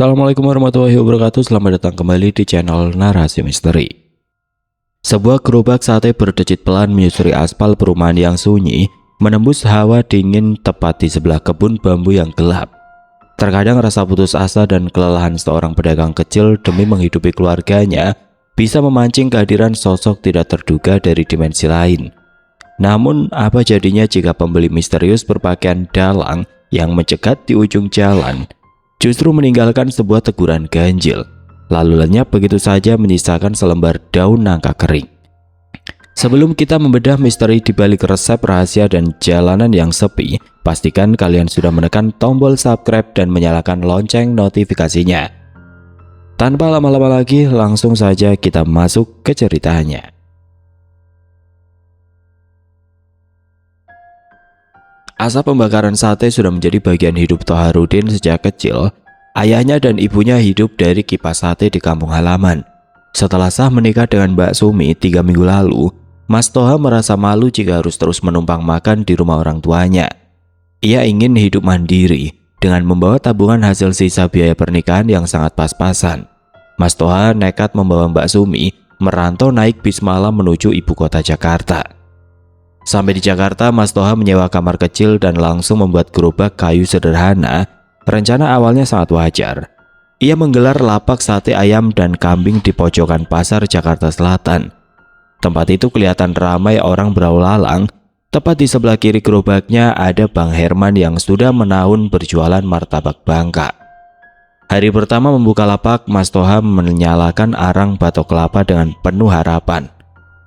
Assalamualaikum warahmatullahi wabarakatuh. Selamat datang kembali di channel Narasi Misteri. Sebuah gerobak sate berdecit pelan menyusuri aspal perumahan yang sunyi, menembus hawa dingin tepat di sebelah kebun bambu yang gelap. Terkadang rasa putus asa dan kelelahan seorang pedagang kecil demi menghidupi keluarganya bisa memancing kehadiran sosok tidak terduga dari dimensi lain. Namun, apa jadinya jika pembeli misterius berpakaian dalang yang mencegat di ujung jalan justru meninggalkan sebuah teguran ganjil, lalu lenyap begitu saja menyisakan selembar daun nangka kering. Sebelum kita membedah misteri di balik resep rahasia dan jalanan yang sepi, pastikan kalian sudah menekan tombol subscribe dan menyalakan lonceng notifikasinya. Tanpa lama-lama lagi, langsung saja kita masuk ke ceritanya. Asap pembakaran sate sudah menjadi bagian hidup Toharudin sejak kecil. Ayahnya dan ibunya hidup dari kipas sate di kampung halaman. Setelah sah menikah dengan Mbak Sumi 3 minggu lalu, Mas Toha merasa malu jika harus terus menumpang makan di rumah orang tuanya. Ia ingin hidup mandiri dengan membawa tabungan hasil sisa biaya pernikahan yang sangat pas-pasan. Mas Toha nekat membawa Mbak Sumi merantau naik bis malam menuju ibu kota Jakarta. Sampai di Jakarta, Mas Toha menyewa kamar kecil dan langsung membuat gerobak kayu sederhana. Rencana awalnya sangat wajar. Ia menggelar lapak sate ayam dan kambing di pojokan pasar Jakarta Selatan. Tempat itu kelihatan ramai orang berlalu lalang. Tepat di sebelah kiri gerobaknya ada Bang Herman yang sudah menahun berjualan martabak Bangka. Hari pertama membuka lapak, Mas Toha menyalakan arang batok kelapa dengan penuh harapan.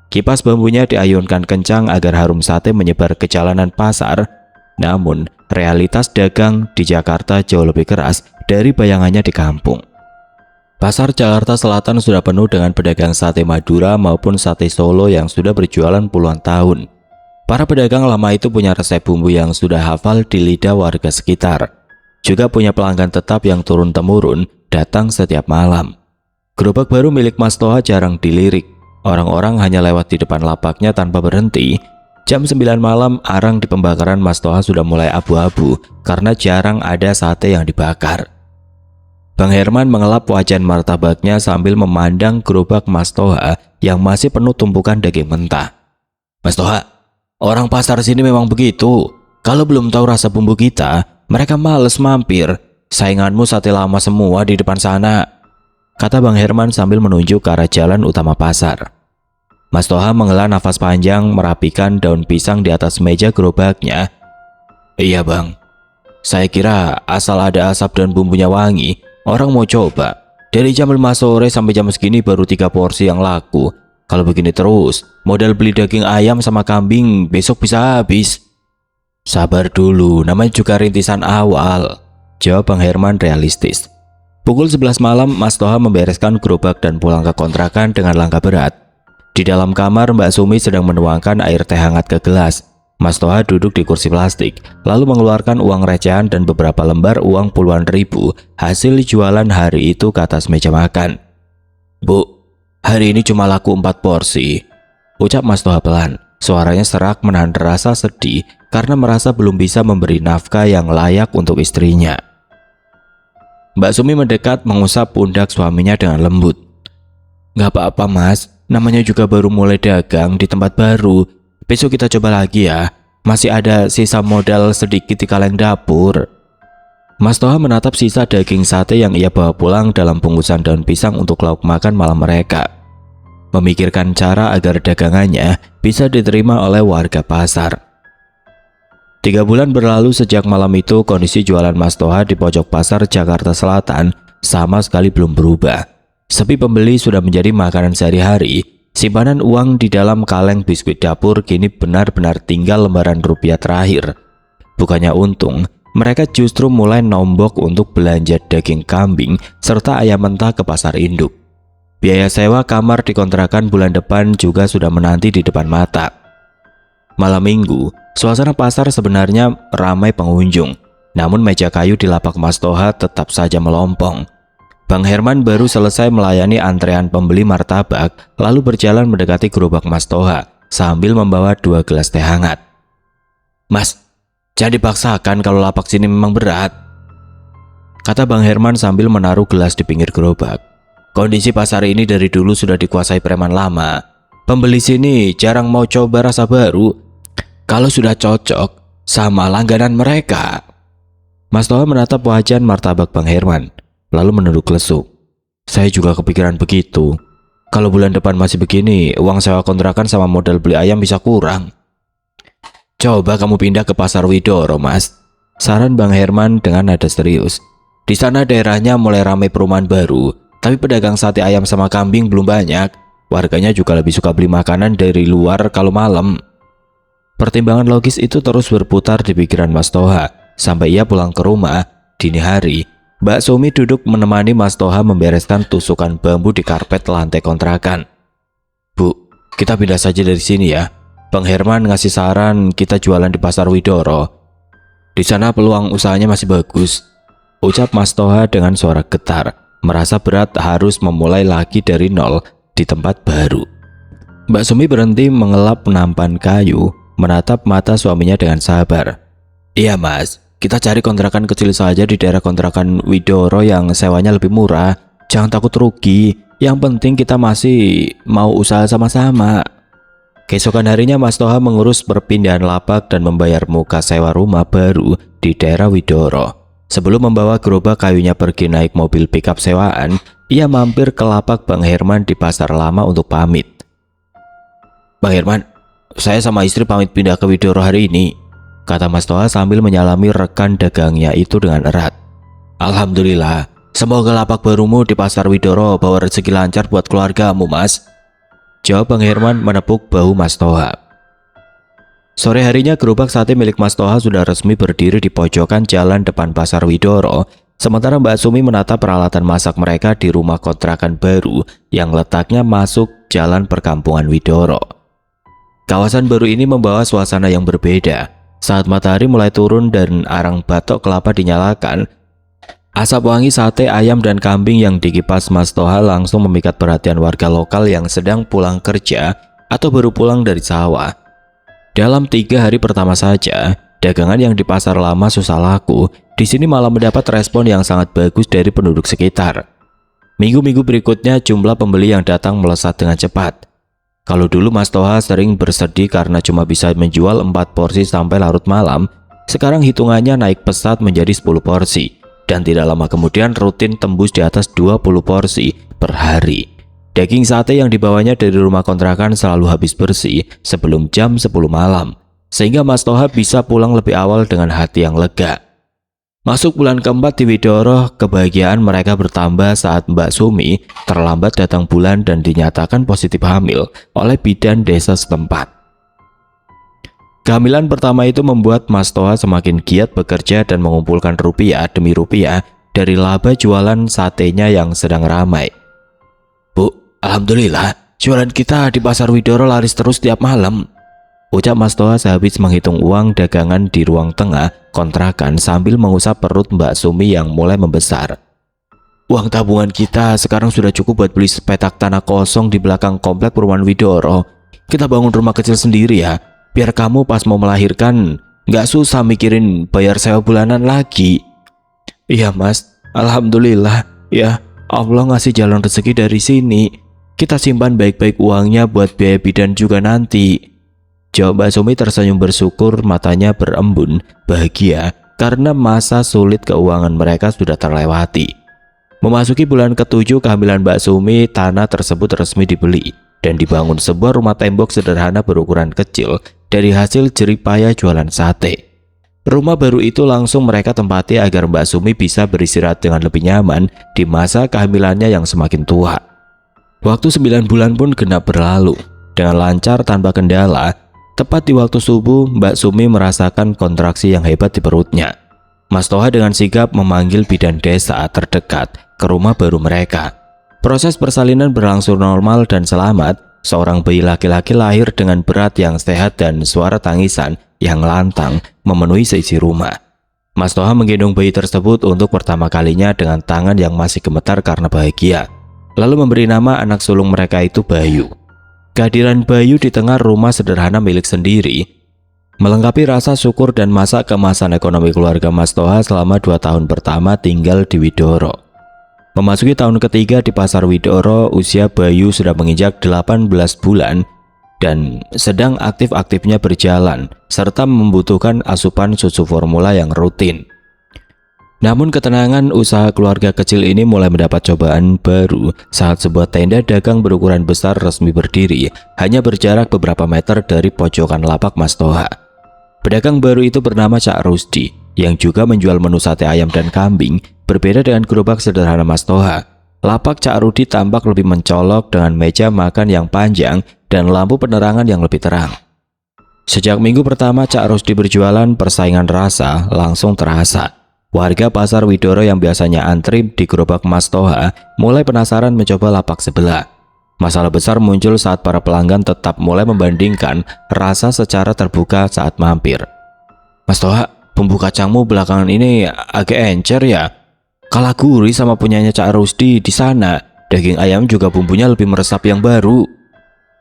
Kipas bambunya diayunkan kencang agar harum sate menyebar ke jalanan pasar. Namun, realitas dagang di Jakarta jauh lebih keras dari bayangannya di kampung. Pasar Jakarta Selatan sudah penuh dengan pedagang sate Madura maupun sate Solo yang sudah berjualan puluhan tahun. Para pedagang lama itu punya resep bumbu yang sudah hafal di lidah warga sekitar. Juga punya pelanggan tetap yang turun-temurun datang setiap malam. Gerobak baru milik Mas Toha jarang dilirik. Orang-orang hanya lewat di depan lapaknya tanpa berhenti. Jam 9 malam, arang di pembakaran Mas Toha sudah mulai abu-abu karena jarang ada sate yang dibakar. Bang Herman mengelap wajan martabaknya sambil memandang gerobak Mas Toha yang masih penuh tumpukan daging mentah. Mas Toha, orang pasar sini memang begitu. Kalau belum tahu rasa bumbu kita, mereka males mampir. Sainganmu sate lama semua di depan sana, kata Bang Herman sambil menunjuk ke arah jalan utama pasar. Mas Toha menghela nafas panjang merapikan daun pisang di atas meja gerobaknya. Iya bang, saya kira asal ada asap dan bumbunya wangi, orang mau coba. Dari jam 5 sore sampai jam segini baru 3 porsi yang laku. Kalau begini terus, modal beli daging ayam sama kambing besok bisa habis. Sabar dulu, namanya juga rintisan awal, jawab Bang Herman realistis. Pukul 11 malam, Mas Toha membereskan gerobak dan pulang ke kontrakan dengan langkah berat. Di dalam kamar, Mbak Sumi sedang menuangkan air teh hangat ke gelas. Mas Toha duduk di kursi plastik, lalu mengeluarkan uang recehan dan beberapa lembar uang puluhan ribu hasil jualan hari itu ke atas meja makan. Bu, hari ini cuma laku 4 porsi, ucap Mas Toha pelan. Suaranya serak menahan rasa sedih karena merasa belum bisa memberi nafkah yang layak untuk istrinya. Mbak Sumi mendekat mengusap pundak suaminya dengan lembut. Gak apa-apa mas, namanya juga baru mulai dagang di tempat baru. Besok kita coba lagi ya, masih ada sisa modal sedikit di kaleng dapur. Mas Toha menatap sisa daging sate yang ia bawa pulang dalam bungkusan daun pisang untuk lauk makan malam mereka. Memikirkan cara agar dagangannya bisa diterima oleh warga pasar. 3 bulan berlalu sejak malam itu, kondisi jualan Mas Toha di pojok pasar Jakarta Selatan sama sekali belum berubah. Sepi pembeli sudah menjadi makanan sehari-hari. Simpanan uang di dalam kaleng biskuit dapur kini benar-benar tinggal lembaran rupiah terakhir. Bukannya untung, mereka justru mulai nombok untuk belanja daging kambing serta ayam mentah ke pasar induk. Biaya sewa kamar di kontrakan bulan depan juga sudah menanti di depan mata. Malam minggu, suasana pasar sebenarnya ramai pengunjung. Namun meja kayu di lapak Mas Toha tetap saja melompong. Bang Herman baru selesai melayani antrean pembeli martabak, lalu berjalan mendekati gerobak Mas Toha sambil membawa 2 gelas teh hangat. Mas, jangan dipaksakan kalau lapak sini memang berat. kata Bang Herman sambil menaruh gelas di pinggir gerobak. Kondisi pasar ini dari dulu sudah dikuasai preman lama. Pembeli sini jarang mau coba rasa baru kalau sudah cocok sama langganan mereka. Mas Toha menatap wajan martabak Bang Herman, lalu menunduk lesu. Saya juga kepikiran begitu. Kalau bulan depan masih begini, uang sewa kontrakan sama modal beli ayam bisa kurang. Coba kamu pindah ke Pasar Widoro, Mas, saran Bang Herman dengan nada serius. Di sana daerahnya mulai ramai perumahan baru, tapi pedagang sate ayam sama kambing belum banyak. Warganya juga lebih suka beli makanan dari luar kalau malam. Pertimbangan logis itu terus berputar di pikiran Mas Toha sampai ia pulang ke rumah dini hari. Mbak Sumi duduk menemani Mas Toha membereskan tusukan bambu di karpet lantai kontrakan. Bu, kita pindah saja dari sini ya. Bang Herman ngasih saran kita jualan di Pasar Widoro. Di sana peluang usahanya masih bagus, ucap Mas Toha dengan suara getar, merasa berat harus memulai lagi dari nol di tempat baru. Mbak Sumi berhenti mengelap nampan kayu, menatap mata suaminya dengan sabar. Iya Mas, kita cari kontrakan kecil saja di daerah kontrakan Widoro yang sewanya lebih murah. Jangan takut rugi, yang penting kita masih mau usaha sama-sama. Keesokan harinya Mas Toha mengurus perpindahan lapak dan membayar muka sewa rumah baru di daerah Widoro. Sebelum membawa gerobak kayunya pergi naik mobil pickup sewaan, ia mampir ke lapak Bang Herman di pasar lama untuk pamit. Bang Herman, saya sama istri pamit pindah ke Widoro hari ini, kata Mas Toha sambil menyalami rekan dagangnya itu dengan erat. Alhamdulillah, semoga lapak barumu di Pasar Widoro bawa rezeki lancar buat keluargamu, Mas, jawab Bang Herman menepuk bahu Mas Toha. Sore harinya gerobak sate milik Mas Toha sudah resmi berdiri di pojokan jalan depan Pasar Widoro, sementara Mbak Sumi menata peralatan masak mereka di rumah kontrakan baru yang letaknya masuk jalan perkampungan Widoro. Kawasan baru ini membawa suasana yang berbeda. Saat matahari mulai turun dan arang batok kelapa dinyalakan, asap wangi sate ayam dan kambing yang dikipas Mas Toha langsung memikat perhatian warga lokal yang sedang pulang kerja atau baru pulang dari sawah. Dalam 3 hari pertama saja, dagangan yang di pasar lama susah laku, di sini malah mendapat respon yang sangat bagus dari penduduk sekitar. Minggu-minggu berikutnya jumlah pembeli yang datang melesat dengan cepat. Kalau dulu Mas Toha sering bersedih karena cuma bisa menjual 4 porsi sampai larut malam, sekarang hitungannya naik pesat menjadi 10 porsi. Dan tidak lama kemudian rutin tembus di atas 20 porsi per hari. Daging sate yang dibawanya dari rumah kontrakan selalu habis bersih sebelum jam 10 malam, sehingga Mas Toha bisa pulang lebih awal dengan hati yang lega. Masuk bulan keempat di Widoro, kebahagiaan mereka bertambah saat Mbak Sumi terlambat datang bulan dan dinyatakan positif hamil oleh bidan desa setempat. Kehamilan pertama itu membuat Mas Toha semakin giat bekerja dan mengumpulkan rupiah demi rupiah dari laba jualan satenya yang sedang ramai. Bu, alhamdulillah, jualan kita di Pasar Widoro laris terus tiap malam, ucap Mas Toha sehabis menghitung uang dagangan di ruang tengah kontrakan sambil mengusap perut Mbak Sumi yang mulai membesar. Uang tabungan kita sekarang sudah cukup buat beli sepetak tanah kosong di belakang komplek perumahan Widoro. Kita bangun rumah kecil sendiri ya, biar kamu pas mau melahirkan nggak susah mikirin bayar sewa bulanan lagi. Iya Mas, alhamdulillah ya, Allah ngasih jalan rezeki dari sini. Kita simpan baik-baik uangnya buat biaya bidan juga nanti, jawab Mbak Sumi tersenyum bersyukur, matanya berembun bahagia karena masa sulit keuangan mereka sudah terlewati. Memasuki bulan ke-7 kehamilan Mbak Sumi, tanah tersebut resmi dibeli dan dibangun sebuah rumah tembok sederhana berukuran kecil dari hasil jeripaya jualan sate. Rumah baru itu langsung mereka tempati agar Mbak Sumi bisa beristirahat dengan lebih nyaman di masa kehamilannya yang semakin tua. Waktu 9 bulan pun genap berlalu dengan lancar tanpa kendala. Tepat di waktu subuh, Mbak Sumi merasakan kontraksi yang hebat di perutnya. Mas Toha dengan sigap memanggil bidan desa terdekat ke rumah baru mereka. Proses persalinan berlangsung normal dan selamat. Seorang bayi laki-laki lahir dengan berat yang sehat dan suara tangisan yang lantang memenuhi seisi rumah. Mas Toha menggendong bayi tersebut untuk pertama kalinya dengan tangan yang masih gemetar karena bahagia. Lalu memberi nama anak sulung mereka itu Bayu. Kehadiran Bayu di tengah rumah sederhana milik sendiri Melengkapi rasa syukur dan masa keemasan ekonomi keluarga Mas Toha selama 2 tahun pertama tinggal di Widoro. Memasuki tahun ketiga di Pasar Widoro, usia Bayu sudah menginjak 18 bulan dan sedang aktif-aktifnya berjalan serta membutuhkan asupan susu formula yang rutin. Namun ketenangan usaha keluarga kecil ini mulai mendapat cobaan baru saat sebuah tenda dagang berukuran besar resmi berdiri hanya berjarak beberapa meter dari pojokan lapak Mas Toha. Pedagang baru itu bernama Cak Rusdi yang juga menjual menu sate ayam dan kambing. Berbeda dengan gerobak sederhana Mas Toha, lapak Cak Rudi tampak lebih mencolok dengan meja makan yang panjang dan lampu penerangan yang lebih terang. Sejak minggu pertama Cak Rusdi berjualan, persaingan rasa langsung terasa. Warga Pasar Widoro yang biasanya antri di gerobak Mas Toha mulai penasaran mencoba lapak sebelah. Masalah besar muncul saat para pelanggan tetap mulai membandingkan rasa secara terbuka saat mampir. Mas Toha, bumbu kacangmu belakangan ini agak encer ya? Kalah gurih sama punyanya Cak Rusdi di sana. Daging ayam juga bumbunya lebih meresap yang baru,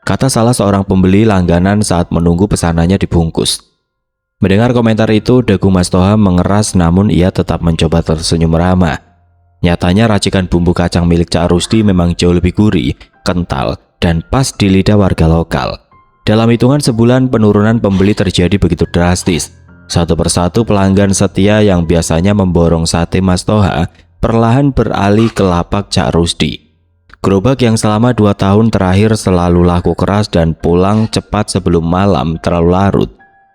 kata salah seorang pembeli langganan saat menunggu pesanannya dibungkus. Mendengar komentar itu, dagu Mas Toha mengeras namun ia tetap mencoba tersenyum ramah. Nyatanya racikan bumbu kacang milik Cak Rusdi memang jauh lebih gurih, kental, dan pas di lidah warga lokal. Dalam hitungan sebulan, penurunan pembeli terjadi begitu drastis. Satu persatu pelanggan setia yang biasanya memborong sate Mas Toha perlahan beralih ke lapak Cak Rusdi. Gerobak yang selama 2 tahun terakhir selalu laku keras dan pulang cepat sebelum malam terlalu larut,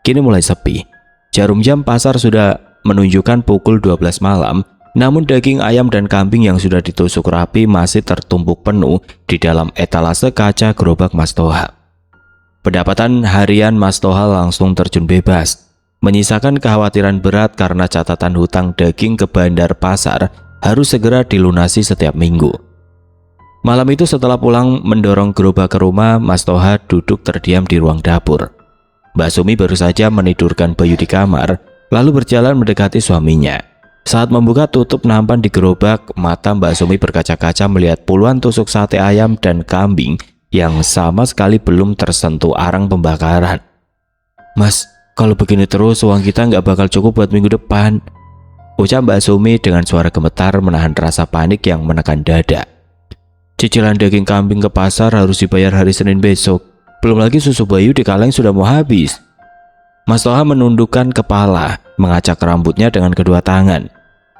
kini mulai sepi. Jarum jam pasar sudah menunjukkan pukul 12 malam, namun daging ayam dan kambing yang sudah ditusuk rapi masih tertumpuk penuh di dalam etalase kaca gerobak Mas Toha. Pendapatan harian Mas Toha langsung terjun bebas, menyisakan kekhawatiran berat karena catatan hutang daging ke bandar pasar harus segera dilunasi setiap minggu. Malam itu setelah pulang mendorong gerobak ke rumah, Mas Toha duduk terdiam di ruang dapur. Mbak Sumi baru saja menidurkan Bayu di kamar, lalu berjalan mendekati suaminya. Saat membuka tutup nampan di gerobak, mata Mbak Sumi berkaca-kaca melihat puluhan tusuk sate ayam dan kambing yang sama sekali belum tersentuh arang pembakaran. Mas, kalau begini terus uang kita nggak bakal cukup buat minggu depan, ucap Mbak Sumi dengan suara gemetar menahan rasa panik yang menekan dada. Cicilan daging kambing ke pasar harus dibayar hari Senin besok. Belum lagi susu Bayu di kaleng sudah mau habis. Mas Toha menundukkan kepala, mengacak rambutnya dengan kedua tangan.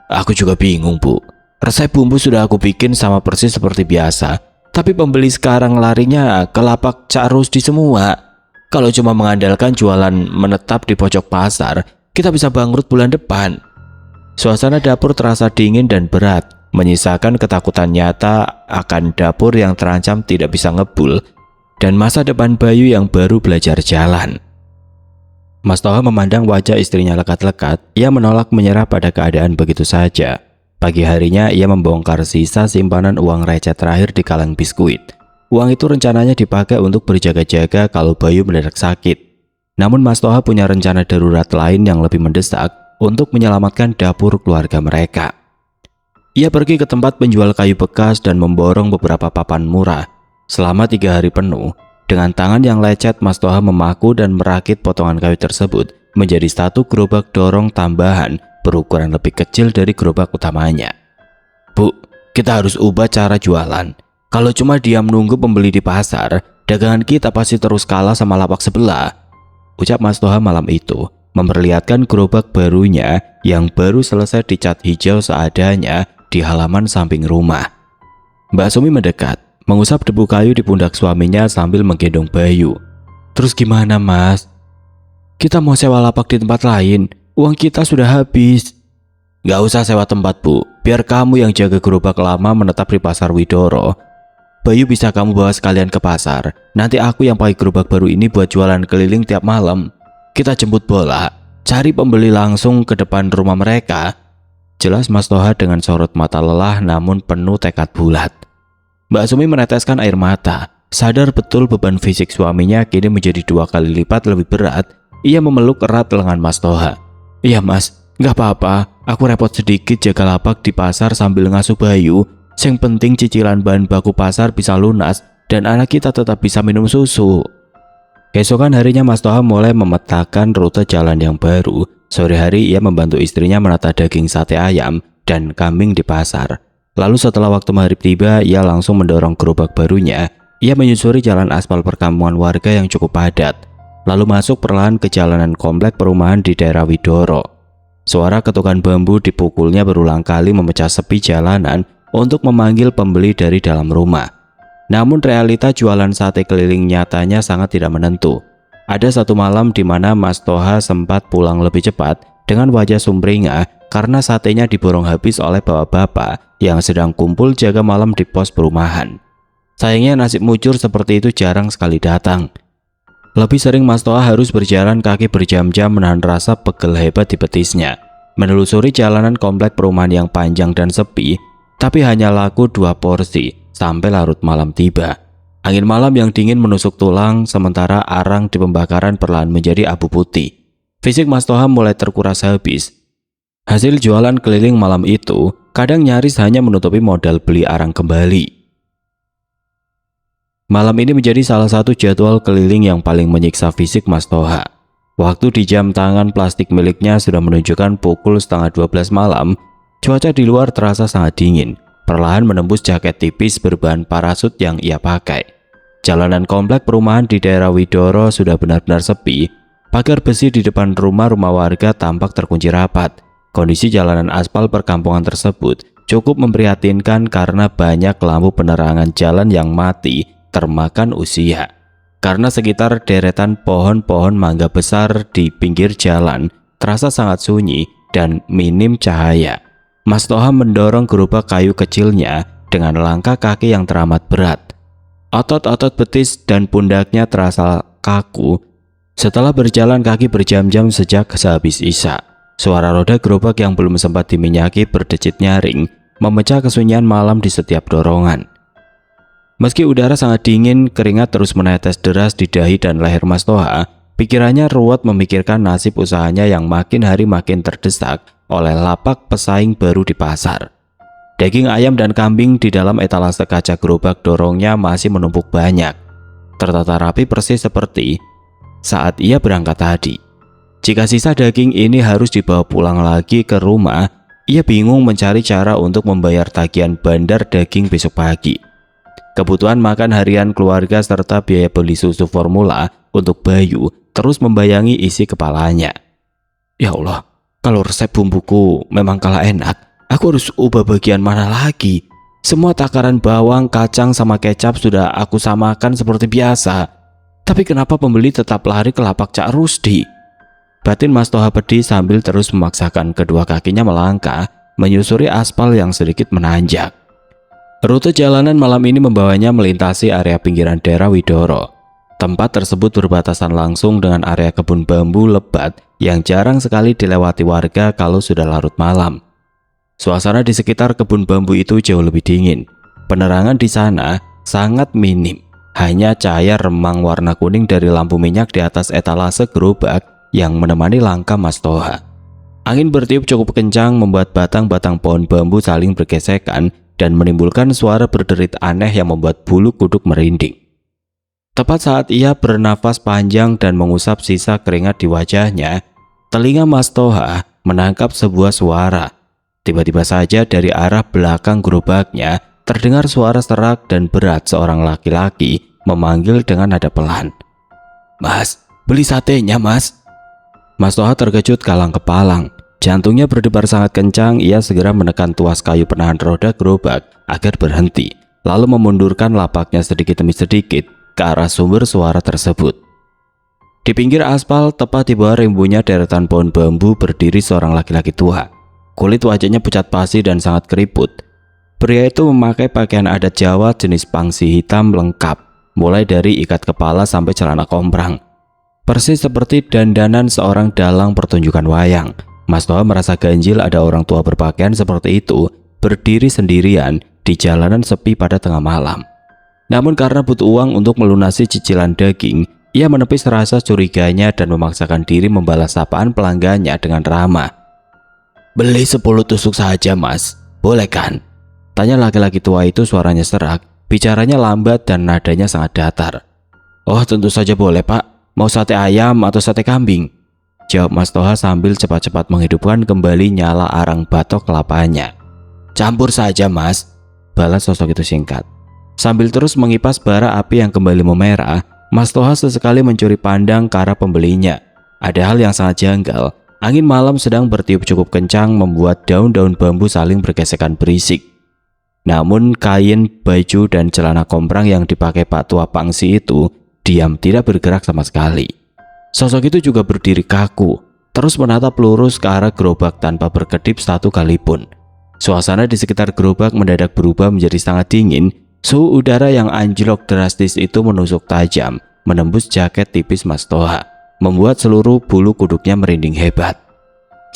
Aku juga bingung, Bu. Resep bumbu sudah aku bikin sama persis seperti biasa, tapi pembeli sekarang larinya ke lapak Cak Rusdi semua. Kalau cuma mengandalkan jualan menetap di pojok pasar, kita bisa bangkrut bulan depan. Suasana dapur terasa dingin dan berat, menyisakan ketakutan nyata akan dapur yang terancam tidak bisa ngebul dan masa depan Bayu yang baru belajar jalan. Mas Toha memandang wajah istrinya lekat-lekat. Ia menolak menyerah pada keadaan begitu saja. Pagi harinya ia membongkar sisa simpanan uang receh terakhir di kaleng biskuit. Uang itu rencananya dipakai untuk berjaga-jaga kalau Bayu mendadak sakit. Namun Mas Toha punya rencana darurat lain yang lebih mendesak untuk menyelamatkan dapur keluarga mereka. Ia pergi ke tempat penjual kayu bekas dan memborong beberapa papan murah. Selama 3 hari penuh, dengan tangan yang lecet Mas Toha memaku dan merakit potongan kayu tersebut menjadi satu gerobak dorong tambahan berukuran lebih kecil dari gerobak utamanya. Bu, kita harus ubah cara jualan. Kalau cuma diam nunggu pembeli di pasar, dagangan kita pasti terus kalah sama lapak sebelah, ucap Mas Toha malam itu, memperlihatkan gerobak barunya yang baru selesai dicat hijau seadanya di halaman samping rumah. Mbak Sumi mendekat, mengusap debu kayu di pundak suaminya sambil menggendong Bayu. Terus gimana, Mas? Kita mau sewa lapak di tempat lain. Uang kita sudah habis. Gak usah sewa tempat, Bu. Biar kamu yang jaga gerobak lama menetap di Pasar Widoro. Bayu bisa kamu bawa sekalian ke pasar. Nanti aku yang pakai gerobak baru ini buat jualan keliling tiap malam. Kita jemput bola, cari pembeli langsung ke depan rumah mereka. Jelas Mas Toha dengan sorot mata lelah namun penuh tekad bulat. Mbak Sumi meneteskan air mata, sadar betul beban fisik suaminya kini menjadi 2 kali lipat lebih berat. Ia memeluk erat lengan Mas Toha. Iya Mas, gak apa-apa, aku repot sedikit jaga lapak di pasar sambil ngasuh Bayu. Yang penting cicilan bahan baku pasar bisa lunas dan anak kita tetap bisa minum susu. Keesokan harinya Mas Toha mulai memetakan rute jalan yang baru. Sore hari ia membantu istrinya menata daging sate ayam dan kambing di pasar. Lalu setelah waktu maghrib tiba, ia langsung mendorong gerobak barunya. Ia menyusuri jalan aspal perkampungan warga yang cukup padat, lalu masuk perlahan ke jalanan komplek perumahan di daerah Widoro. Suara ketukan bambu dipukulnya berulang kali memecah sepi jalanan untuk memanggil pembeli dari dalam rumah. Namun realita jualan sate keliling nyatanya sangat tidak menentu. Ada satu malam di mana Mas Toha sempat pulang lebih cepat dengan wajah sumringah karena satenya diborong habis oleh bapak-bapak yang sedang kumpul jaga malam di pos perumahan. Sayangnya nasib mujur seperti itu jarang sekali datang. Lebih sering Mas Toha harus berjalan kaki berjam-jam menahan rasa pegel hebat di betisnya, menelusuri jalanan komplek perumahan yang panjang dan sepi, tapi hanya laku 2 porsi sampai larut malam tiba. Angin malam yang dingin menusuk tulang, sementara arang di pembakaran perlahan menjadi abu putih. Fisik Mas Toha mulai terkuras habis. Hasil jualan keliling malam itu kadang nyaris hanya menutupi modal beli arang kembali. Malam ini menjadi salah satu jadwal keliling yang paling menyiksa fisik Mas Toha. Waktu di jam tangan plastik miliknya sudah menunjukkan pukul 11:30 malam. Cuaca di luar terasa sangat dingin, perlahan menembus jaket tipis berbahan parasut yang ia pakai. Jalanan komplek perumahan di daerah Widoro sudah benar-benar sepi. Pagar besi di depan rumah-rumah warga tampak terkunci rapat. Kondisi jalanan aspal perkampungan tersebut cukup memprihatinkan karena banyak lampu penerangan jalan yang mati termakan usia. Karena sekitar deretan pohon-pohon mangga besar di pinggir jalan terasa sangat sunyi dan minim cahaya. Mas Toha mendorong gerobak kayu kecilnya dengan langkah kaki yang teramat berat. Otot-otot betis dan pundaknya terasa kaku setelah berjalan kaki berjam-jam sejak sehabis isya. Suara roda gerobak yang belum sempat diminyaki berdecit nyaring memecah kesunyian malam di setiap dorongan. Meski udara sangat dingin, keringat terus menetes deras di dahi dan leher Mas Toha. Pikirannya ruwet memikirkan nasib usahanya yang makin hari makin terdesak oleh lapak pesaing baru di pasar. Daging ayam dan kambing di dalam etalase kaca gerobak dorongnya masih menumpuk banyak, tertata rapi persis seperti saat ia berangkat tadi. Jika sisa daging ini harus dibawa pulang lagi ke rumah, ia bingung mencari cara untuk membayar tagihan bandar daging besok pagi. Kebutuhan makan harian keluarga serta biaya beli susu formula untuk Bayu terus membayangi isi kepalanya. Ya Allah, kalau resep bumbuku memang kalah enak, aku harus ubah bagian mana lagi? Semua takaran bawang, kacang, sama kecap sudah aku samakan seperti biasa. Tapi kenapa pembeli tetap lari ke lapak Cak Rusdi? Batin Mas Toha pedih sambil terus memaksakan kedua kakinya melangkah, menyusuri aspal yang sedikit menanjak. Rute jalanan malam ini membawanya melintasi area pinggiran daerah Widoro. Tempat tersebut berbatasan langsung dengan area kebun bambu lebat yang jarang sekali dilewati warga kalau sudah larut malam. Suasana di sekitar kebun bambu itu jauh lebih dingin. Penerangan di sana sangat minim. Hanya cahaya remang warna kuning dari lampu minyak di atas etalase gerobak yang menemani langkah Mas Toha. Angin bertiup cukup kencang membuat batang-batang pohon bambu saling bergesekan dan menimbulkan suara berderit aneh yang membuat bulu kuduk merinding. Tepat saat ia bernafas panjang dan mengusap sisa keringat di wajahnya, telinga Mas Toha menangkap sebuah suara. Tiba-tiba saja dari arah belakang gerobaknya terdengar suara serak dan berat seorang laki-laki memanggil dengan nada pelan. "Mas, beli satenya mas." Mas Toha terkejut kalang kepalang. Jantungnya berdebar sangat kencang. Ia segera menekan tuas kayu penahan roda gerobak agar berhenti, lalu memundurkan lapaknya sedikit demi sedikit ke arah sumber suara tersebut. Di pinggir aspal, tepat di bawah rimbunya deretan pohon bambu, berdiri seorang laki-laki tua. Kulit wajahnya pucat pasi dan sangat keriput. Pria itu memakai pakaian adat Jawa jenis pangsi hitam lengkap, mulai dari ikat kepala sampai celana komprang. Persis seperti dandanan seorang dalang pertunjukan wayang. Mas Toha merasa ganjil ada orang tua berpakaian seperti itu berdiri sendirian di jalanan sepi pada tengah malam. Namun karena butuh uang untuk melunasi cicilan daging, ia menepis rasa curiganya dan memaksakan diri membalas sapaan pelanggannya dengan ramah. "Beli 10 tusuk saja mas, boleh kan?" Tanya laki-laki tua itu. Suaranya serak, bicaranya lambat dan nadanya sangat datar. "Oh tentu saja boleh pak, Mau sate ayam atau sate kambing? Jawab Mas Toha sambil cepat-cepat menghidupkan kembali nyala arang batok kelapanya. Campur saja Mas, balas sosok itu singkat. Sambil terus mengipas bara api yang kembali memerah, Mas Toha sesekali mencuri pandang ke arah pembelinya. Ada hal yang sangat janggal. Angin malam sedang bertiup cukup kencang membuat daun-daun bambu saling bergesekan berisik. Namun kain, baju, dan celana komprang yang dipakai Pak Tua Pangsi itu diam tidak bergerak sama sekali. Sosok itu juga berdiri kaku, terus menatap lurus ke arah gerobak tanpa berkedip satu kali pun. Suasana di sekitar gerobak mendadak berubah menjadi sangat dingin. Suhu udara yang anjlok drastis itu menusuk tajam, menembus jaket tipis Mas Toha, membuat seluruh bulu kuduknya merinding hebat.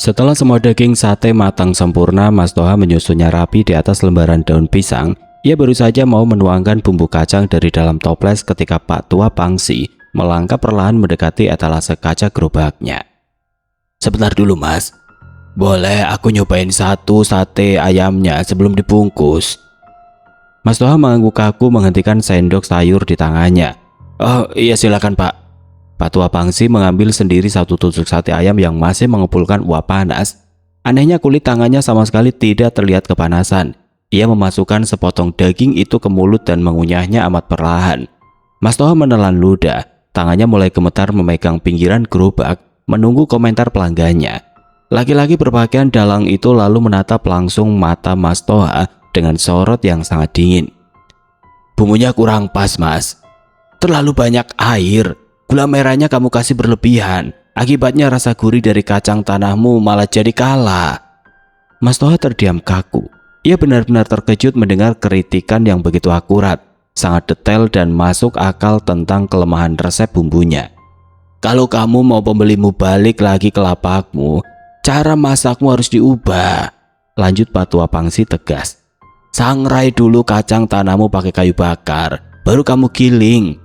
Setelah semua daging sate matang sempurna, Mas Toha menyusunnya rapi di atas lembaran daun pisang. Ia baru saja mau menuangkan bumbu kacang dari dalam toples ketika Pak Tua Pangsi melangkah perlahan mendekati etalase kaca gerobaknya. Sebentar dulu Mas, boleh aku nyobain satu sate ayamnya sebelum dibungkus? Mas Toha mengangguk kaku menghentikan sendok sayur di tangannya. Oh iya silakan Pak. Pak Tua Pangsi mengambil sendiri satu tusuk sate ayam yang masih mengepulkan uap panas. Anehnya kulit tangannya sama sekali tidak terlihat kepanasan. Ia memasukkan sepotong daging itu ke mulut dan mengunyahnya amat perlahan. Mas Toha menelan ludah. Tangannya mulai gemetar memegang pinggiran gerobak, menunggu komentar pelanggannya. Laki-laki berpakaian dalang itu lalu menatap langsung mata Mas Toha dengan sorot yang sangat dingin. Bumbunya kurang pas Mas. Terlalu banyak air. Gula merahnya kamu kasih berlebihan. Akibatnya rasa gurih dari kacang tanahmu malah jadi kalah. Mas Toha terdiam kaku. Ia benar-benar terkejut mendengar kritikan yang begitu akurat, sangat detail dan masuk akal tentang kelemahan resep bumbunya. Kalau kamu mau pembelimu balik lagi ke lapakmu, cara masakmu harus diubah, lanjut Pak Tua Pangsi tegas. Sangrai dulu kacang tanahmu pakai kayu bakar, baru kamu giling.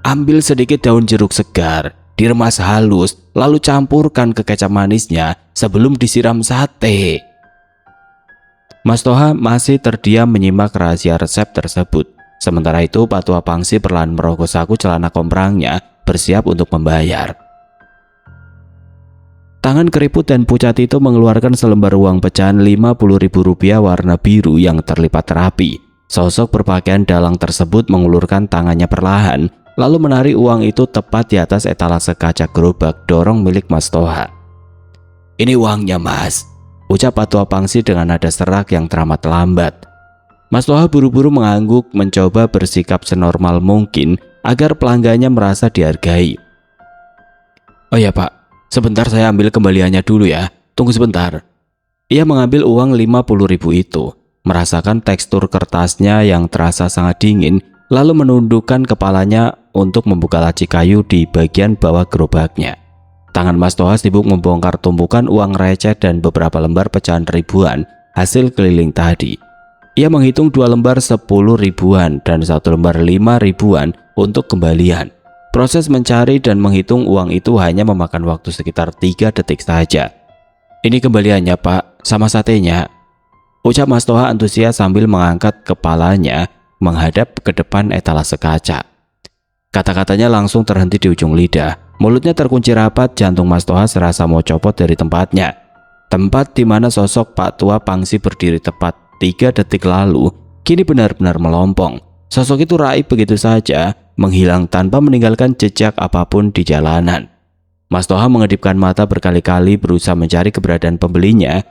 Ambil sedikit daun jeruk segar, diremas halus, lalu campurkan ke kecap manisnya sebelum disiram sate. Mas Toha masih terdiam menyimak rahasia resep tersebut. Sementara itu Pak Tua Pangsi perlahan merogoh saku celana komprangnya, bersiap untuk membayar. Tangan keriput dan pucat itu mengeluarkan selembar uang pecahan Rp50.000 warna biru yang terlipat rapi. Sosok berpakaian dalang tersebut mengulurkan tangannya perlahan, lalu menarik uang itu tepat di atas etalase kaca gerobak dorong milik Mas Toha. Ini uangnya Mas, ucap Pak Tua Pangsi dengan nada serak yang teramat lambat. Mas Toha buru-buru mengangguk mencoba bersikap senormal mungkin agar pelanggannya merasa dihargai. Oh ya Pak, sebentar saya ambil kembaliannya dulu ya, tunggu sebentar. Ia mengambil uang Rp50.000 itu, merasakan tekstur kertasnya yang terasa sangat dingin, lalu menundukkan kepalanya untuk membuka laci kayu di bagian bawah gerobaknya. Tangan Mas Toha sibuk membongkar tumpukan uang receh dan beberapa lembar pecahan ribuan hasil keliling tadi. Ia menghitung 2 lembar 10 ribuan dan 1 lembar 5 ribuan untuk kembalian. Proses mencari dan menghitung uang itu hanya memakan waktu sekitar 3 detik saja. Ini kembaliannya Pak, sama satenya, ucap Mas Toha antusias sambil mengangkat kepalanya menghadap ke depan etalase kaca. Kata-katanya langsung terhenti di ujung lidah. Mulutnya terkunci rapat, jantung Mas Toha serasa mau copot dari tempatnya. Tempat di mana sosok Pak Tua Pangsi berdiri tepat 3 detik lalu, kini benar-benar melompong. Sosok itu raib begitu saja, menghilang tanpa meninggalkan jejak apapun di jalanan. Mas Toha mengedipkan mata berkali-kali berusaha mencari keberadaan pembelinya.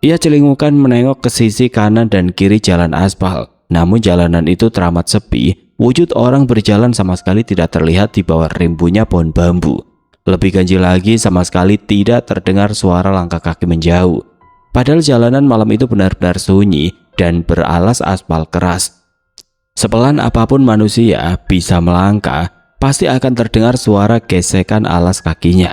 Ia celingukan menengok ke sisi kanan dan kiri jalan aspal. Namun jalanan itu teramat sepi, wujud orang berjalan sama sekali tidak terlihat di bawah rimbunya pohon bambu. Lebih ganjil lagi, sama sekali tidak terdengar suara langkah kaki menjauh. Padahal jalanan malam itu benar-benar sunyi dan beralas aspal keras. Sepelan apapun manusia bisa melangkah, pasti akan terdengar suara gesekan alas kakinya.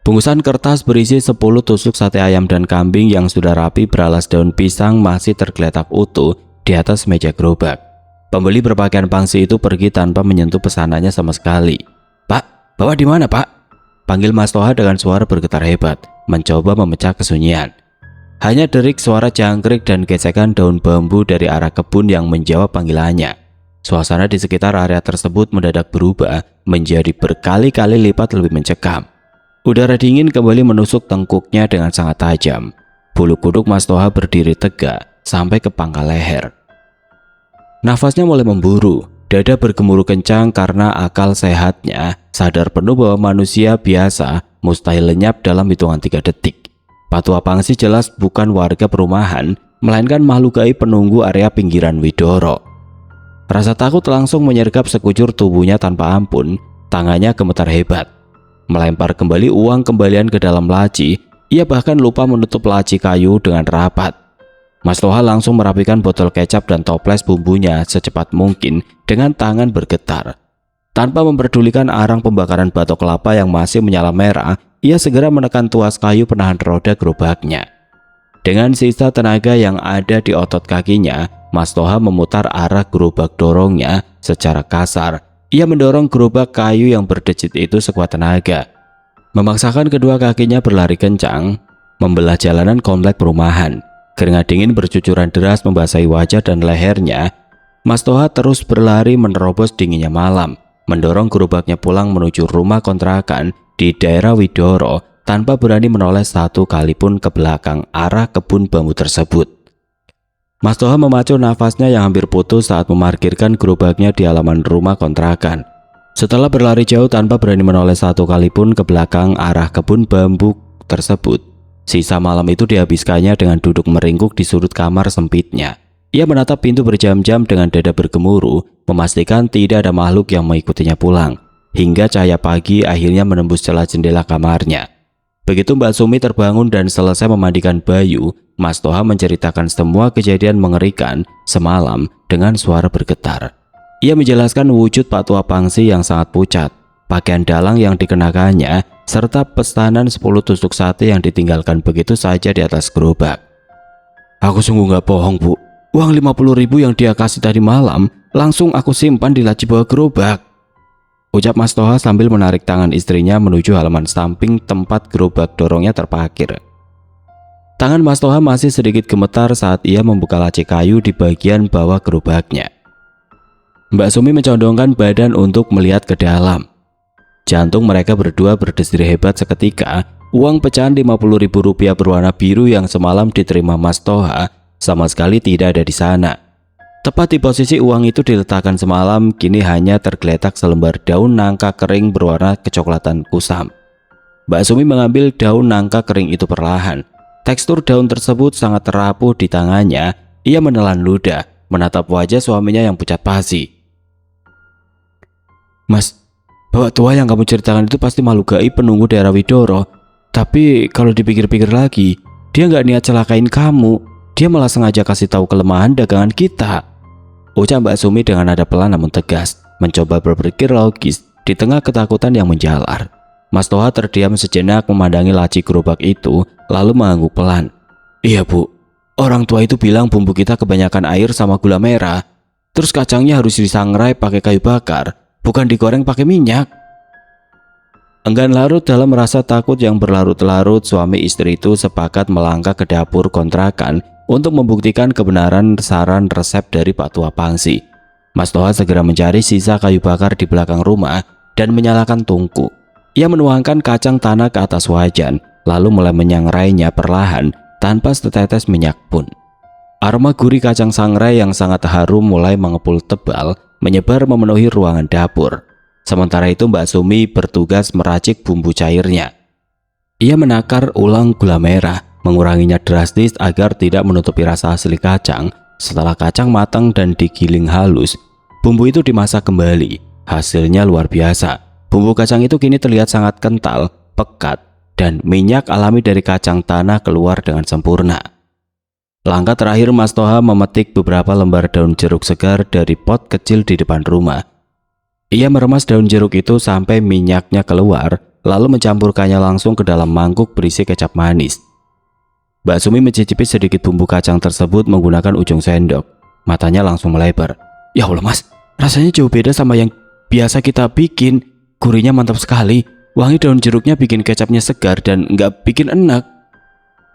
Bungkusan kertas berisi 10 tusuk sate ayam dan kambing yang sudah rapi beralas daun pisang masih tergeletak utuh di atas meja gerobak. Pembeli berpakaian pangsi itu pergi tanpa menyentuh pesanannya sama sekali. Pak, bawa di mana Pak? Panggil Mas Toha dengan suara bergetar hebat, mencoba memecah kesunyian. Hanya derik suara jangkrik dan gesekan daun bambu dari arah kebun yang menjawab panggilannya. Suasana di sekitar area tersebut mendadak berubah menjadi berkali-kali lipat lebih mencekam. Udara dingin kembali menusuk tengkuknya dengan sangat tajam. Bulu kuduk Mas Toha berdiri tegak sampai ke pangkal leher. Nafasnya mulai memburu, dada bergemuruh kencang karena akal sehatnya sadar penuh bahwa manusia biasa mustahil lenyap dalam hitungan 3 detik. Patua Pangsi jelas bukan warga perumahan, melainkan makhluk gaib penunggu area pinggiran Widoro. Rasa takut langsung menyergap sekujur tubuhnya tanpa ampun, tangannya gemetar hebat. Melempar kembali uang kembalian ke dalam laci, ia bahkan lupa menutup laci kayu dengan rapat. Mas Toha langsung merapikan botol kecap dan toples bumbunya secepat mungkin dengan tangan bergetar. Tanpa memperdulikan arang pembakaran batok kelapa yang masih menyala merah, ia segera menekan tuas kayu penahan roda gerobaknya. Dengan sisa tenaga yang ada di otot kakinya, Mas Toha memutar arah gerobak dorongnya secara kasar. Ia mendorong gerobak kayu yang berdecit itu sekuat tenaga. Memaksakan kedua kakinya berlari kencang, membelah jalanan komplek perumahan. Keringat dingin bercucuran deras membasahi wajah dan lehernya. Mas Toha terus berlari menerobos dinginnya malam, mendorong gerobaknya pulang menuju rumah kontrakan di daerah Widoro tanpa berani menoleh satu kali pun ke belakang arah kebun bambu tersebut. Mas Toha memacu nafasnya yang hampir putus saat memarkirkan gerobaknya di halaman rumah kontrakan. Setelah berlari jauh tanpa berani menoleh satu kali pun ke belakang arah kebun bambu tersebut, sisa malam itu dihabiskannya dengan duduk meringkuk di sudut kamar sempitnya. Ia menatap pintu berjam-jam dengan dada bergemuruh, memastikan tidak ada makhluk yang mengikutinya pulang, hingga cahaya pagi akhirnya menembus celah jendela kamarnya. Begitu Mbak Sumi terbangun dan selesai memandikan Bayu, Mas Toha menceritakan semua kejadian mengerikan semalam dengan suara bergetar. Ia menjelaskan wujud Patua Pangsi yang sangat pucat, pakaian dalang yang dikenakannya, serta pesanan 10 tusuk sate yang ditinggalkan begitu saja di atas gerobak. Aku sungguh gak bohong, Bu. Uang 50.000 yang dia kasih tadi malam langsung aku simpan di laci bawah gerobak, ucap Mas Toha sambil menarik tangan istrinya menuju halaman samping tempat gerobak dorongnya terparkir. Tangan Mas Toha masih sedikit gemetar saat ia membuka laci kayu di bagian bawah gerobaknya. Mbak Sumi mencondongkan badan untuk melihat ke dalam. Jantung mereka berdua berdesir hebat seketika. Uang pecahan Rp50.000 berwarna biru yang semalam diterima Mas Toha sama sekali tidak ada di sana. Tepat di posisi uang itu diletakkan semalam, kini hanya tergeletak selembar daun nangka kering berwarna kecoklatan kusam. Mbak Sumi mengambil daun nangka kering itu perlahan. Tekstur daun tersebut sangat rapuh di tangannya. Ia menelan ludah, menatap wajah suaminya yang pucat pasi. Mas, bawa tua yang kamu ceritakan itu pasti makhluk gaib penunggu daerah Widoro. Tapi kalau dipikir-pikir lagi, dia nggak niat celakain kamu. Dia malah sengaja kasih tahu kelemahan dagangan kita, ucap Mbak Sumi dengan nada pelan namun tegas, mencoba berpikir logis di tengah ketakutan yang menjalar. Mas Toha terdiam sejenak memandangi laci gerobak itu, lalu mengangguk pelan. Iya Bu, orang tua itu bilang bumbu kita kebanyakan air sama gula merah. Terus kacangnya harus disangrai pakai kayu bakar, bukan digoreng pakai minyak. Enggan larut dalam rasa takut yang berlarut-larut, suami istri itu sepakat melangkah ke dapur kontrakan untuk membuktikan kebenaran saran resep dari Patua Pangsi. Mas Toha segera mencari sisa kayu bakar di belakang rumah dan menyalakan tungku. Ia menuangkan kacang tanah ke atas wajan, lalu mulai menyangrainya perlahan tanpa setetes minyak pun. Aroma gurih kacang sangrai yang sangat harum mulai mengepul tebal, menyebar memenuhi ruangan dapur. Sementara itu Mbak Sumi bertugas meracik bumbu cairnya. Ia menakar ulang gula merah, menguranginya drastis agar tidak menutupi rasa asli kacang. Setelah kacang matang dan digiling halus, bumbu itu dimasak kembali. Hasilnya luar biasa. Bumbu kacang itu kini terlihat sangat kental, pekat, dan minyak alami dari kacang tanah keluar dengan sempurna. Langkah terakhir Mas Toha memetik beberapa lembar daun jeruk segar dari pot kecil di depan rumah. Ia meremas daun jeruk itu sampai minyaknya keluar, lalu mencampurkannya langsung ke dalam mangkuk berisi kecap manis. Mbak Sumi mencicipi sedikit bumbu kacang tersebut menggunakan ujung sendok. Matanya langsung melebar. Ya Allah Mas, rasanya jauh beda sama yang biasa kita bikin. Gurihnya mantap sekali. Wangi daun jeruknya bikin kecapnya segar dan nggak bikin enak.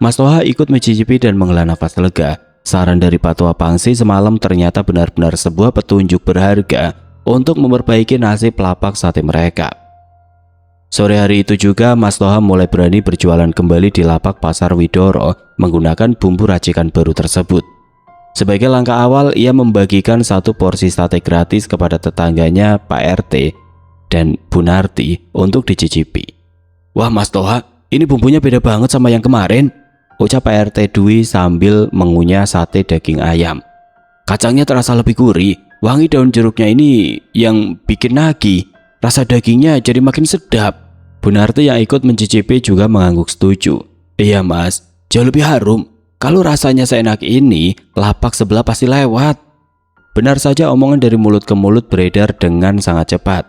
Mas Toha ikut mencicipi dan menghela nafas lega. Saran dari Patua Pangsi semalam ternyata benar-benar sebuah petunjuk berharga untuk memperbaiki nasib lapak sate mereka. Sore hari itu juga Mas Toha mulai berani berjualan kembali di lapak Pasar Widoro menggunakan bumbu racikan baru tersebut. Sebagai langkah awal, ia membagikan satu porsi sate gratis kepada tetangganya Pak RT dan Bu Narti untuk dicicipi. "Wah Mas Toha, ini bumbunya beda banget sama yang kemarin," ucap Pak RT Dwi sambil mengunyah sate daging ayam. "Kacangnya terasa lebih gurih, wangi daun jeruknya ini yang bikin nagih. Rasa dagingnya jadi makin sedap." Bu Narti yang ikut mencicipi juga mengangguk setuju. "Iya Mas, jauh lebih harum. Kalau rasanya seenak ini, lapak sebelah pasti lewat." Benar saja, omongan dari mulut ke mulut beredar dengan sangat cepat.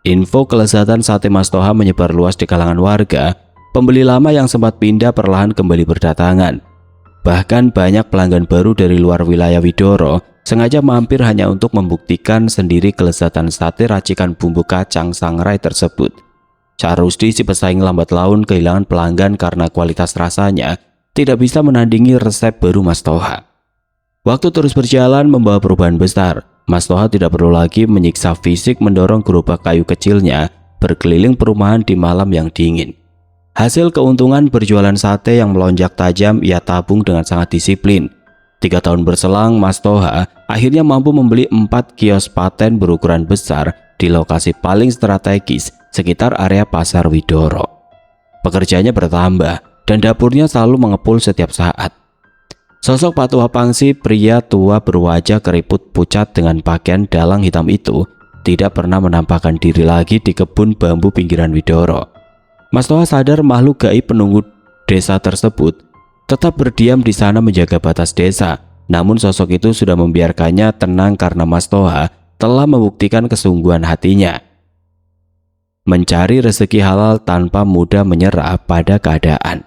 Info kelezatan sate Mas Toha menyebar luas di kalangan warga. Pembeli lama yang sempat pindah perlahan kembali berdatangan. Bahkan banyak pelanggan baru dari luar wilayah Widoro sengaja mampir hanya untuk membuktikan sendiri kelezatan sate racikan bumbu kacang sangrai tersebut. Cak Rusdi, si pesaing lambat laun, kehilangan pelanggan karena kualitas rasanya tidak bisa menandingi resep baru Mas Toha. Waktu terus berjalan membawa perubahan besar. Mas Toha tidak perlu lagi menyiksa fisik mendorong gerobak kayu kecilnya berkeliling perumahan di malam yang dingin. Hasil keuntungan berjualan sate yang melonjak tajam ia tabung dengan sangat disiplin. 3 tahun berselang, Mas Toha akhirnya mampu membeli 4 kios paten berukuran besar di lokasi paling strategis sekitar area Pasar Widoro. Pekerjaannya bertambah dan dapurnya selalu mengepul setiap saat. Sosok Patua Pangsi, pria tua berwajah keriput pucat dengan pakaian dalang hitam itu, tidak pernah menampakkan diri lagi di kebun bambu pinggiran Widoro. Mas Toha sadar makhluk gaib penunggu desa tersebut tetap berdiam di sana menjaga batas desa. Namun sosok itu sudah membiarkannya tenang karena Mas Toha telah membuktikan kesungguhan hatinya mencari rezeki halal tanpa mudah menyerah pada keadaan.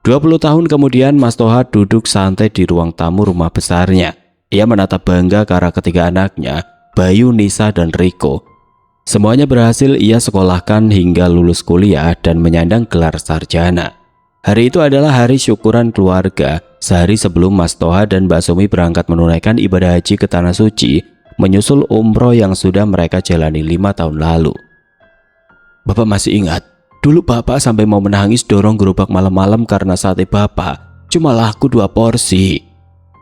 20 tahun kemudian, Mas Toha duduk santai di ruang tamu rumah besarnya. Ia menatap bangga ke arah ketiga anaknya, Bayu, Nisa, dan Riko. Semuanya berhasil ia sekolahkan hingga lulus kuliah dan menyandang gelar sarjana. Hari itu adalah hari syukuran keluarga, sehari sebelum Mas Toha dan Mbak Sumi berangkat menunaikan ibadah haji ke Tanah Suci, menyusul umroh yang sudah mereka jalani 5 tahun lalu. "Bapak masih ingat, dulu Bapak sampai mau menangis dorong gerobak malam-malam karena sate Bapak cuma laku 2 porsi,"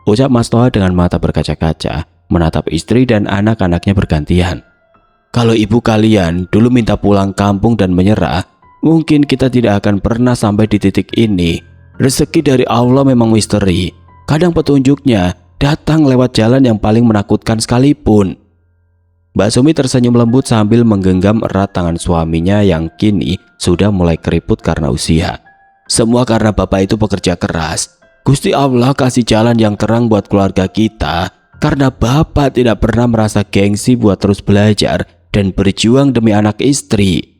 ucap Mas Toha dengan mata berkaca-kaca, menatap istri dan anak-anaknya bergantian. "Kalau ibu kalian dulu minta pulang kampung dan menyerah, mungkin kita tidak akan pernah sampai di titik ini. Rezeki dari Allah memang misteri. Kadang petunjuknya datang lewat jalan yang paling menakutkan sekalipun." Mbak Sumi tersenyum lembut sambil menggenggam erat tangan suaminya yang kini sudah mulai keriput karena usia. "Semua karena Bapak itu pekerja keras. Gusti Allah kasih jalan yang terang buat keluarga kita karena Bapak tidak pernah merasa gengsi buat terus belajar dan berjuang demi anak istri."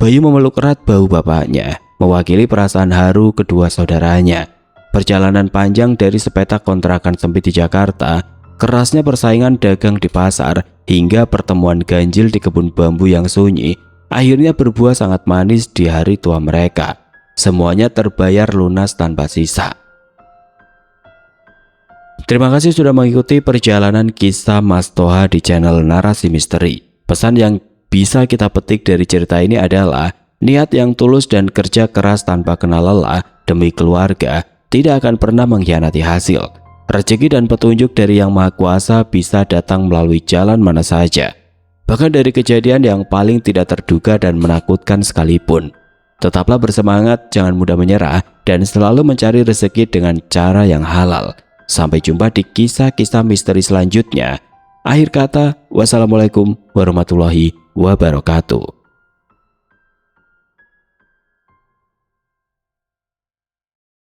Bayu memeluk erat bahu bapaknya, mewakili perasaan haru kedua saudaranya. Perjalanan panjang dari sepetak kontrakan sempit di Jakarta, kerasnya persaingan dagang di pasar, hingga pertemuan ganjil di kebun bambu yang sunyi, akhirnya berbuah sangat manis di hari tua mereka. Semuanya terbayar lunas tanpa sisa. Terima kasih sudah mengikuti perjalanan kisah Mas Toha di channel Narasi Misteri. Pesan yang bisa kita petik dari cerita ini adalah niat yang tulus dan kerja keras tanpa kenal lelah demi keluarga tidak akan pernah mengkhianati hasil. Rezeki dan petunjuk dari Yang Maha Kuasa bisa datang melalui jalan mana saja, bahkan dari kejadian yang paling tidak terduga dan menakutkan sekalipun. Tetaplah bersemangat, jangan mudah menyerah, dan selalu mencari rezeki dengan cara yang halal. Sampai jumpa di kisah-kisah misteri selanjutnya. Akhir kata, wassalamualaikum warahmatullahi wabarakatuh.